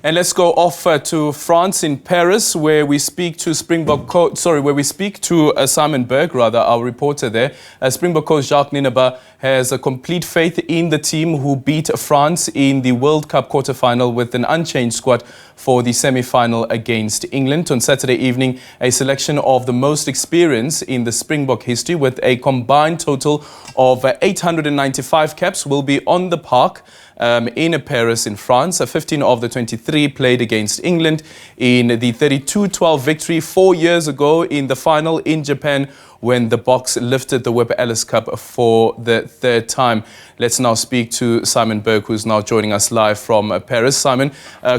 And let's go off to France in Paris, where we speak to Simon Burke, our reporter there. Springbok coach Jacques Nienaber has a complete faith in the team who beat France in the World Cup quarter-final with an unchanged squad for the semi-final against England. On Saturday evening, a selection of the most experience in the Springbok history with a combined total of 895 caps will be on the park in Paris in France. 15 of the 23 played against England in the 32-12 victory 4 years ago in the final in Japan when the Boks lifted the Webb Ellis Cup for the third time. Let's now speak to Simon Burke, who's now joining us live from Paris. Simon,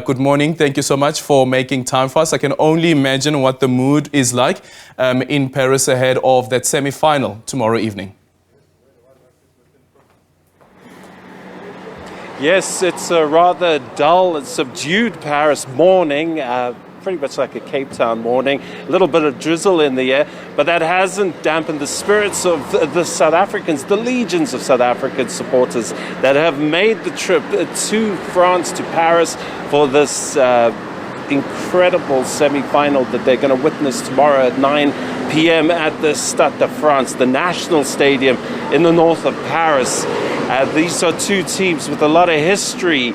good morning. Thank you so much for making time for us. I can only imagine what the mood is like in Paris ahead of that semi-final tomorrow evening. Yes, it's a rather dull and subdued Paris morning, pretty much like a Cape Town morning. A little bit of drizzle in the air, but that hasn't dampened the spirits of the South Africans, the legions of South African supporters that have made the trip to France, to Paris, for this incredible semi-final that they're going to witness tomorrow at 9 p.m. at the Stade de France, the national stadium in the north of Paris. These are two teams with a lot of history.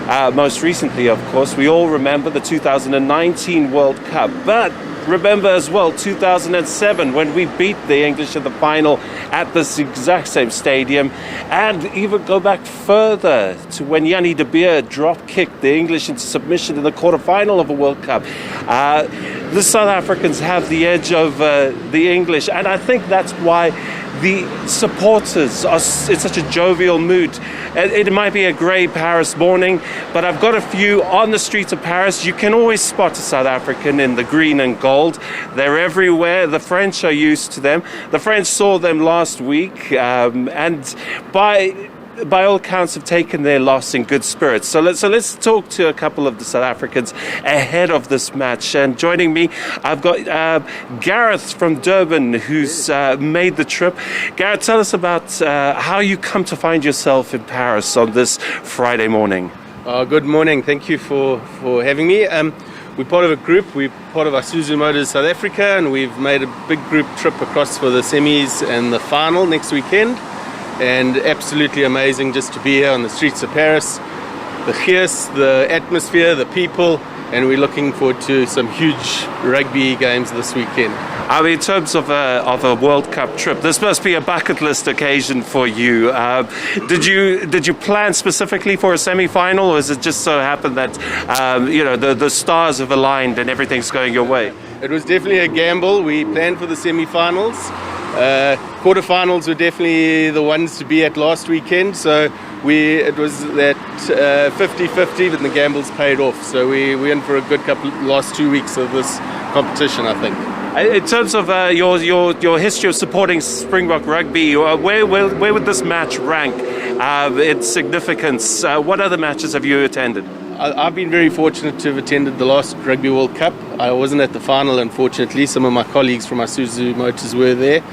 Most recently, of course, we all remember the 2019 World Cup, but remember as well 2007 when we beat the English in the final at this exact same stadium, and even go back further to when Jacques Nienaber drop-kicked the English into submission in the quarter-final of a World Cup. The South Africans have the edge over the English, and I think that's why the supporters are in such a jovial mood. It might be a grey Paris morning, but I've got a few on the streets of Paris. You can always spot a South African in the green and gold. They're everywhere. The French are used to them. The French saw them last week, and by all accounts have taken their loss in good spirits. So let's talk to a couple of the South Africans ahead of this match. And joining me, I've got Gareth from Durban, who's made the trip. Gareth, tell us about how you come to find yourself in Paris on this Friday morning. Good morning. Thank you for having me. We're part of a group. We're part of Isuzu Motors South Africa, and we've made a big group trip across for the semis and the final next weekend. And absolutely amazing just to be here on the streets of Paris. The gees, the atmosphere, the people, and we're looking forward to some huge rugby games this weekend. I mean, in terms of a World Cup trip, this must be a bucket list occasion for you. Did you plan specifically for a semi-final, or is it just so happened that the stars have aligned and everything's going your way? It was definitely a gamble. We planned for the semi-finals. Quarterfinals were definitely the ones to be at last weekend, so it was that 50-50, but the gambles paid off. So we're in for a good last 2 weeks of this competition, I think. In terms of your history of supporting Springbok rugby, where would this match rank its significance? What other matches have you attended? I've been very fortunate to have attended the last Rugby World Cup. I wasn't at the final, unfortunately. Some of my colleagues from Isuzu Motors were there.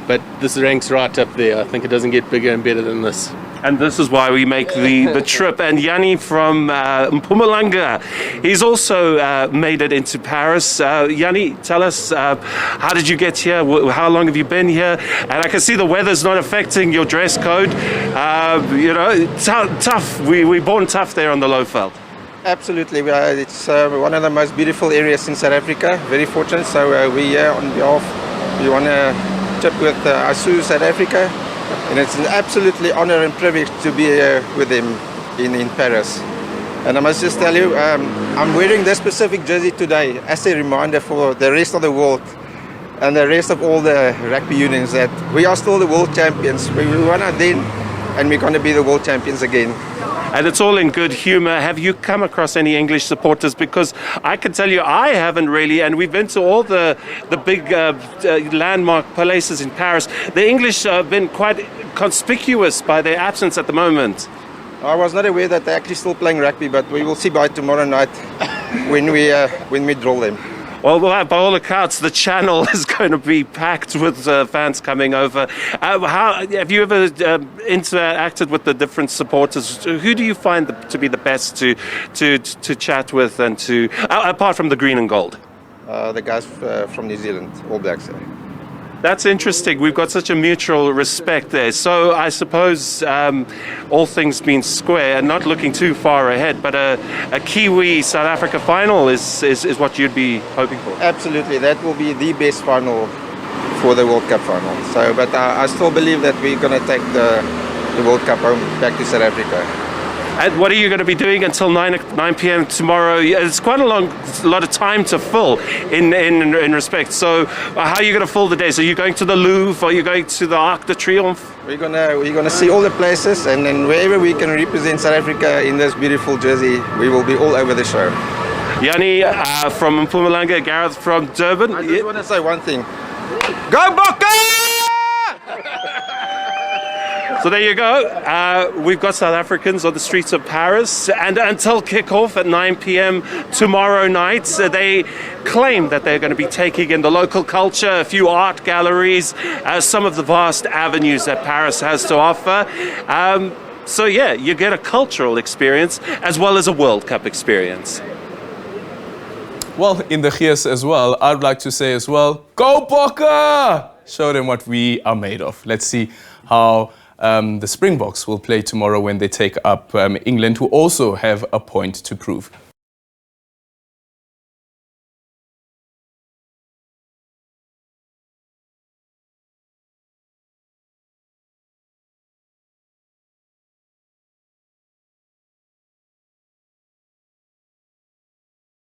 But this ranks right up there. I think it doesn't get bigger and better than this. And this is why we make the trip. And Yanni from Mpumalanga, he's also made it into Paris. Yanni, tell us, how did you get here? How long have you been here? And I can see the weather's not affecting your dress code. Tough. We're born tough there on the Lowveld. Absolutely. It's one of the most beautiful areas in South Africa. Very fortunate. So we're here on behalf, we want to trip with Isuzu South Africa. And it's an absolutely honor and privilege to be here with him in Paris. And I must just tell you, I'm wearing this specific jersey today as a reminder for the rest of the world and the rest of all the rugby unions that we are still the world champions. We won it then, and we're going to be the world champions again. And it's all in good humor. Have you come across any English supporters? Because I can tell you I haven't really, and we've been to all the big landmark places in Paris. The English have been quite conspicuous by their absence at the moment. I was not aware that they're actually still playing rugby, but we will see by tomorrow night when we draw them. Well, by all accounts, the channel is going to be packed with fans coming over. How have you ever interacted with the different supporters? Who do you find to be the best to chat with and to, apart from the green and gold? The guys from New Zealand, All Blacks. That's interesting. We've got such a mutual respect there. So I suppose all things being square and not looking too far ahead, but a Kiwi South Africa final is what you'd be hoping for. Absolutely, that will be the best final for the World Cup final. So, but I still believe that we're going to take the World Cup home back to South Africa. And what are you going to be doing until 9 p.m. tomorrow? It's quite a lot of time to fill in respect. So how are you going to fill the day? So you're going to the Louvre? Are you going to the Arc de Triomphe? We're gonna see all the places, and then wherever we can represent South Africa in this beautiful jersey, we will be all over the show. Yanni from Mpumalanga, Gareth from Durban. I just want to say one thing. Go Burke! So there you go. We've got South Africans on the streets of Paris, and until kick-off at 9 p.m. tomorrow night, they claim that they're going to be taking in the local culture, a few art galleries, some of the vast avenues that Paris has to offer. So yeah, you get a cultural experience as well as a World Cup experience. Well, in the Gears as well, I'd like to say as well, go Burke! Show them what we are made of. Let's see how the Springboks will play tomorrow when they take up England, who also have a point to prove.